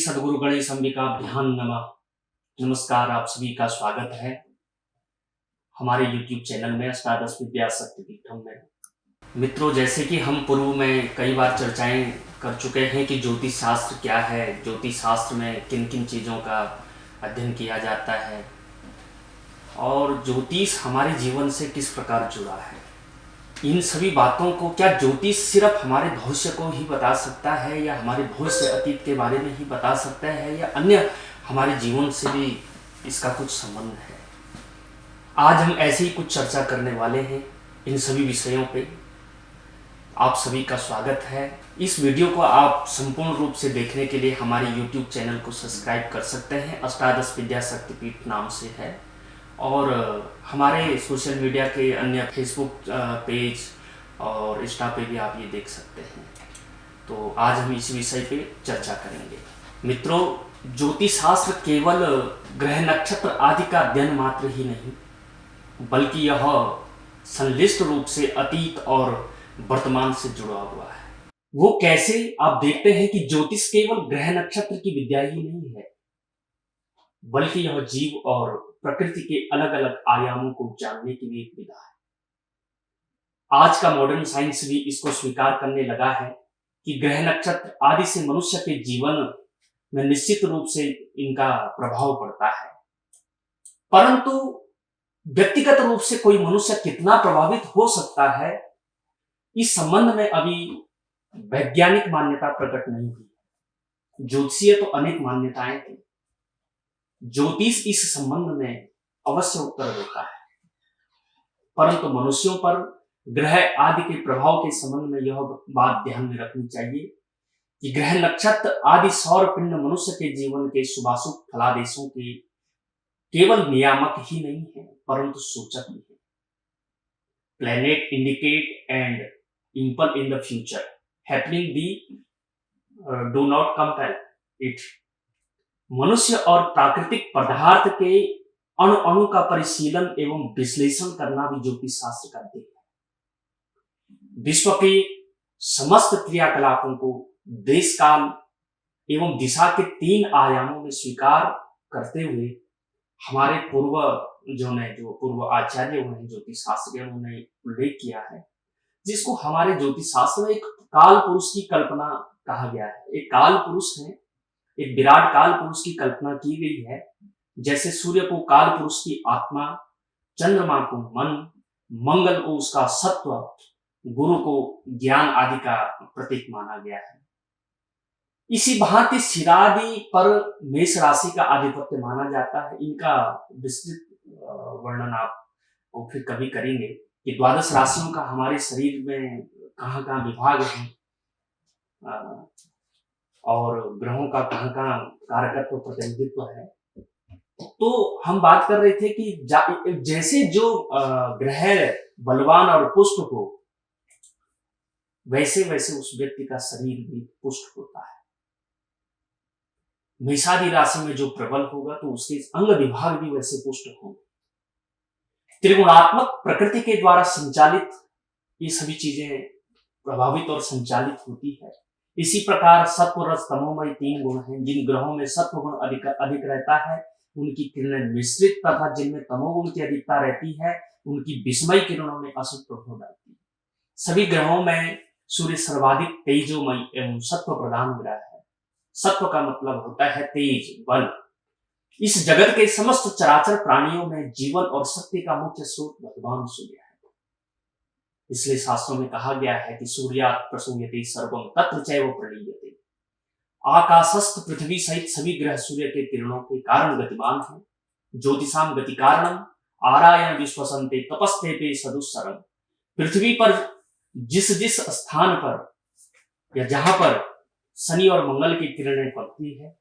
सद्गुरु गणेश अंबिकाभ्याम नमः। नमस्कार, आप सभी का स्वागत है हमारे YouTube चैनल में अष्टादश विद्या शक्तिपीठम में। मित्रों, जैसे कि हम पूर्व में कई बार चर्चाएं कर चुके हैं कि ज्योतिष शास्त्र क्या है, ज्योतिष शास्त्र में किन किन चीज़ों का अध्ययन किया जाता है और ज्योतिष हमारे जीवन से किस प्रकार जुड़ा है। इन सभी बातों को क्या ज्योतिष सिर्फ हमारे भविष्य को ही बता सकता है या हमारे भविष्य अतीत के बारे में ही बता सकता है या अन्य हमारे जीवन से भी इसका कुछ संबंध है। आज हम ऐसे ही कुछ चर्चा करने वाले हैं इन सभी विषयों पे। आप सभी का स्वागत है। इस वीडियो को आप संपूर्ण रूप से देखने के लिए हमारे YouTube चैनल को सब्सक्राइब कर सकते हैं। अष्टादश विद्या शक्तिपीठ नाम से है और हमारे सोशल मीडिया के अन्य फेसबुक पेज और इंस्टा पे भी आप ये देख सकते हैं। तो आज हम इस विषय पे चर्चा करेंगे। मित्रों, ज्योतिष शास्त्र केवल ग्रह नक्षत्र आदि का अध्ययन मात्र ही नहीं, बल्कि यह संश्लिष्ट रूप से अतीत और वर्तमान से जुड़ा हुआ है। वो कैसे? आप देखते हैं कि ज्योतिष केवल ग्रह नक्षत्र की विद्या ही नहीं है, बल्कि यह जीव और प्रकृति के अलग अलग आयामों को जानने की भी एक विधा है। आज का मॉडर्न साइंस भी इसको स्वीकार करने लगा है कि ग्रह नक्षत्र आदि से मनुष्य के जीवन में निश्चित रूप से इनका प्रभाव पड़ता है, परंतु व्यक्तिगत रूप से कोई मनुष्य कितना प्रभावित हो सकता है, इस संबंध में अभी वैज्ञानिक मान्यता प्रकट नहीं हुई। ज्योतिषीय तो अनेक मान्यताएं थी, ज्योतिष इस संबंध में अवश्य उत्तर देता है, परंतु मनुष्यों पर ग्रह आदि के प्रभाव के संबंध में यह बात ध्यान में रखनी चाहिए कि ग्रह नक्षत्र आदि सौर पिंड मनुष्य के जीवन के शुभाशुभ फलादेशों के केवल नियामक ही नहीं है, परंतु सूचक भी है। Planet indicate and impel in the future happening they do not compel it. मनुष्य और प्राकृतिक पदार्थ के अणु अणु का परिशीलन एवं विश्लेषण करना भी ज्योतिष शास्त्र का अध्ययन है। विश्व के समस्त क्रियाकलापों को देश काल एवं दिशा के 3 आयामों में स्वीकार करते हुए हमारे जो पूर्व आचार्य हुए हैं ज्योतिष शास्त्र के, उन्होंने उल्लेख किया है, जिसको हमारे ज्योतिष शास्त्र में एक काल पुरुष की कल्पना कहा गया है। एक काल पुरुष है, एक विराट काल पुरुष की कल्पना की गई है। जैसे सूर्य को काल पुरुष की आत्मा, चंद्रमा को मन, मंगल को उसका सत्व, गुरु को ज्ञान आदि का प्रतीक माना गया है। इसी भांति सिरादि पर मेष राशि का आधिपत्य माना जाता है। इनका विस्तृत वर्णन आप फिर कभी करेंगे कि 12 राशियों का हमारे शरीर में कहाँ कहाँ विभाग है और ग्रहों का कहाँ कहाँ कारकत्व प्रतिनिधित्व है। तो हम बात कर रहे थे कि जैसे जो ग्रह बलवान और पुष्ट हो, वैसे वैसे उस व्यक्ति का शरीर भी पुष्ट होता है। मेषादि राशि में जो प्रबल होगा तो उसके अंग विभाग भी वैसे पुष्ट होंगे। त्रिगुणात्मक प्रकृति के द्वारा संचालित ये सभी चीजें प्रभावित और संचालित होती है। इसी प्रकार सत्व रज तमोमय 3 गुण हैं। जिन ग्रहों में सत्व गुण अधिक रहता है उनकी किरणें मिश्रित, तथा जिनमें तमोगुण की अधिकता रहती है उनकी विस्मय किरणों में अशुभ प्रभाव डालती है। सभी ग्रहों में सूर्य सर्वाधिक तेजोमय एवं सत्व प्रधान ग्रह है। सत्व का मतलब होता है तेज, बल। इस जगत के समस्त चराचर प्राणियों में जीवन और शक्ति का मुख्य स्रोत भगवान सूर्य है। इसलिए शास्त्रों में कहा गया है कि सूर्यात् प्रसूयते सर्वं तत्र चैव प्रलीयते। आकाशस्थ पृथ्वी सहित सभी ग्रह सूर्य के किरणों के कारण गतिमान हैं। ज्योतिषाम गति कारणम आरायण विश्वसन्ते तपस्तेपे सदुस्सरम। पृथ्वी पर जिस स्थान पर या जहां पर शनि और मंगल की किरणें पड़ती है,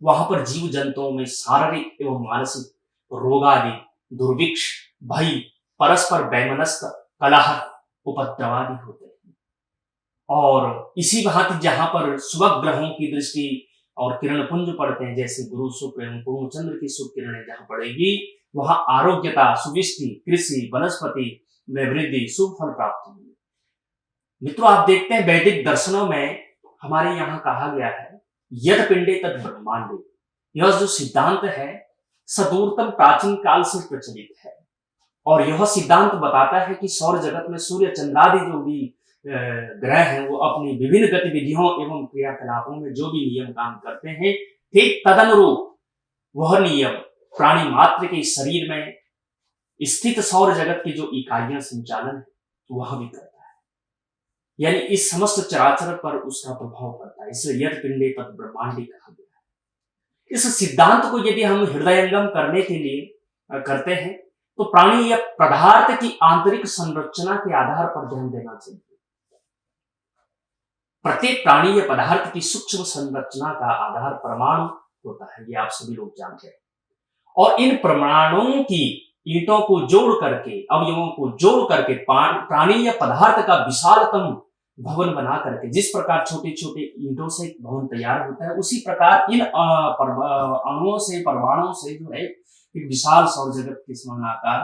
वहां पर जीव जंतुओं में शारीरिक एवं मानसिक रोगादि, दुर्भिक्ष, भय, परस्पर वैमनस्य, कलह, उपद्रवादि होते हैं। और इसी भांति जहां पर शुभ ग्रहों की दृष्टि और किरण पुंज पड़ते हैं, जैसे गुरु, शुक्र एवं पूर्ण चंद्र की शुभ किरणें जहां पड़ेगी, वहां आरोग्यता, सुविष्टि, कृषि, वनस्पति में वृद्धि, शुभ फल प्राप्त होंगे। मित्रों, आप देखते हैं वैदिक दर्शनों में हमारे यहाँ कहा गया है यद पिंडे तद ब्रह्मांडे, यह जो सिद्धांत है सदूरतम प्राचीन काल से प्रचलित है और यह सिद्धांत बताता है कि सौर जगत में सूर्य चंद्रादि जो भी ग्रह हैं वो अपनी विभिन्न गतिविधियों एवं क्रियाकलापों में जो भी नियम काम करते हैं, ठीक तदनुरूप वह नियम प्राणी मात्र के शरीर में स्थित सौर जगत की जो इकाइयां संचालन है वह भी करता है, यानी इस समस्त चराचर पर उसका प्रभाव पड़ता है। इसलिए यद पिंडे तद ब्रह्मांडे कहा गया है। इस सिद्धांत को यदि हम हृदयंगम करने के लिए करते हैं तो प्राणी या पदार्थ की आंतरिक संरचना के आधार पर ध्यान देना चाहिए। प्रत्येक प्राणी या पदार्थ की सूक्ष्म संरचना का आधार परमाणु होता है, ये आप सभी लोग जानते हैं। और इन परमाणुओं की ईंटों को जोड़ करके, अवयवों को जोड़ करके प्राणी या पदार्थ का विशालतम भवन बना करके, जिस प्रकार छोटे छोटे ईंटों से भवन तैयार होता है, उसी प्रकार इन अणुओं से, परमाणुओं से जो है एक विशाल सौर जगत के समान आकार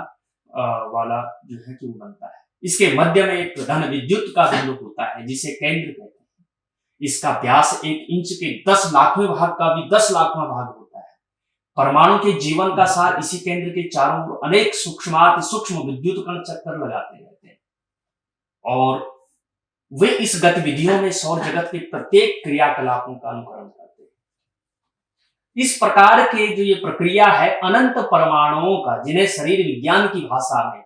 वाला जो है कि वो बनता है। इसके मध्य में एक धन विद्युत का बिंदु होता है जिसे केंद्र कहते हैं। इसका व्यास 1 इंच के 10 लाखवें भाग का भी 10 लाखवां भाग होता है। परमाणु के जीवन का सार इसी केंद्र के चारों ओर अनेक सूक्ष्माति सूक्ष्म विद्युत कण चक्कर लगाते रहते हैं और वे इस गतिविधियों में सौर जगत के प्रत्येक क्रियाकलापों का अनुकरण करते हैं। इस प्रकार के जो ये प्रक्रिया है अनंत परमाणुओं का, जिन्हें शरीर विज्ञान की भाषा में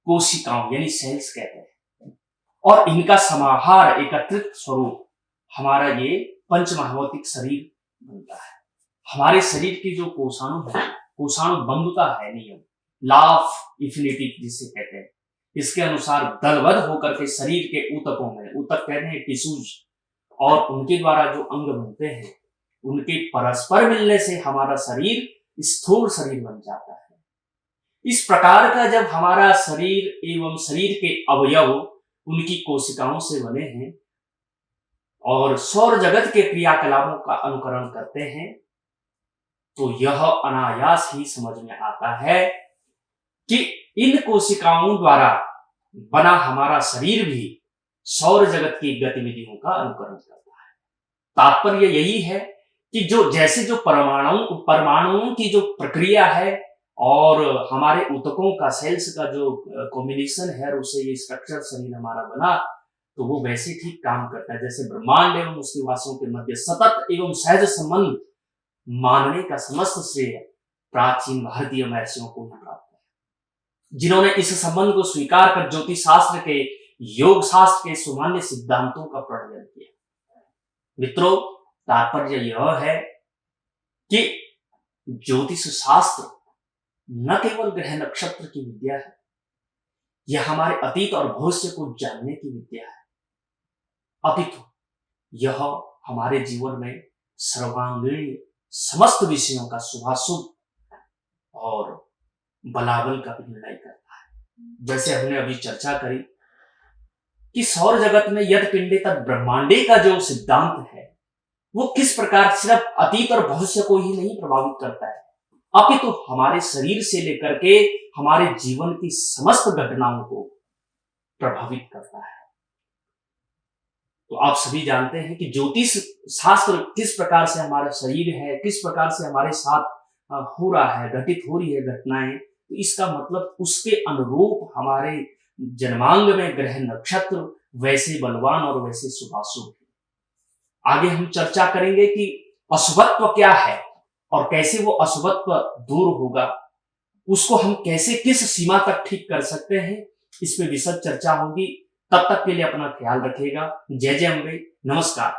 कोशिकाओं यानी सेल्स कहते हैं, और इनका समाहार एकत्रित स्वरूप हमारा ये पंचमहाभौतिक शरीर बनता है। हमारे शरीर की जो कोषाणु है, कोषाणु बंधुता है नियम, लॉ ऑफ इन्फिनिटी जिसे कहते हैं, इसके अनुसार दलबद्ध होकर के शरीर के ऊतकों में, ऊतक कहते हैं टिश्यूज, और उनके द्वारा जो अंग बनते हैं उनके परस्पर मिलने से हमारा शरीर स्थूल शरीर बन जाता है। इस प्रकार का जब हमारा शरीर एवं शरीर के अवयव उनकी कोशिकाओं से बने हैं और सौर जगत के क्रियाकलापों का अनुकरण करते हैं, तो यह अनायास ही समझ में आता है कि इन कोशिकाओं द्वारा बना हमारा शरीर भी सौर जगत की गतिविधियों का अनुकरण करता है। तात्पर्य यही है कि जो परमाणुओं की जो प्रक्रिया है और हमारे ऊतकों का, सेल्स का जो कॉम्बिनेशन है और उससे ये स्ट्रक्चर शरीर हमारा बना, तो वो वैसे ठीक काम करता है जैसे ब्रह्मांड एवं उसके वासियों के मध्य सतत एवं सहज संबंध मानने का समस्त श्रेय प्राचीन भारतीय महर्षियों को ही प्राप्त है, जिन्होंने इस संबंध को स्वीकार कर ज्योतिष शास्त्र के, योग शास्त्र के सुमान्य सिद्धांतों का प्रणयन किया। मित्रों, तात्पर्य यह है कि ज्योतिष शास्त्र न केवल ग्रह नक्षत्र की विद्या है, यह हमारे अतीत और भविष्य को जानने की विद्या है, अपितु यह हमारे जीवन में सर्वांगीण समस्त विषयों का शुभाशुभ और बलाबल का भी निर्णय करता है। जैसे हमने अभी चर्चा करी कि सौर जगत में यद पिंडे तद ब्रह्मांडे का जो सिद्धांत है वो किस प्रकार सिर्फ अतीत और भविष्य को ही नहीं प्रभावित करता है, अपितु हमारे शरीर से लेकर के हमारे जीवन की समस्त घटनाओं को प्रभावित करता है। तो आप सभी जानते हैं कि ज्योतिष शास्त्र किस प्रकार से हमारा शरीर है, किस प्रकार से हमारे साथ हो रहा है, घटित हो रही है घटनाएं, तो इसका मतलब उसके अनुरूप हमारे जन्मांग में ग्रह नक्षत्र वैसे बलवान और वैसे शुभाशुभ। आगे हम चर्चा करेंगे कि अशुभत्व क्या है और कैसे वो अशुभत्व दूर होगा, उसको हम कैसे किस सीमा तक ठीक कर सकते हैं, इस पे विशद चर्चा होगी। तब तक के लिए अपना ख्याल रखिएगा। जय जय अम्बे, नमस्कार।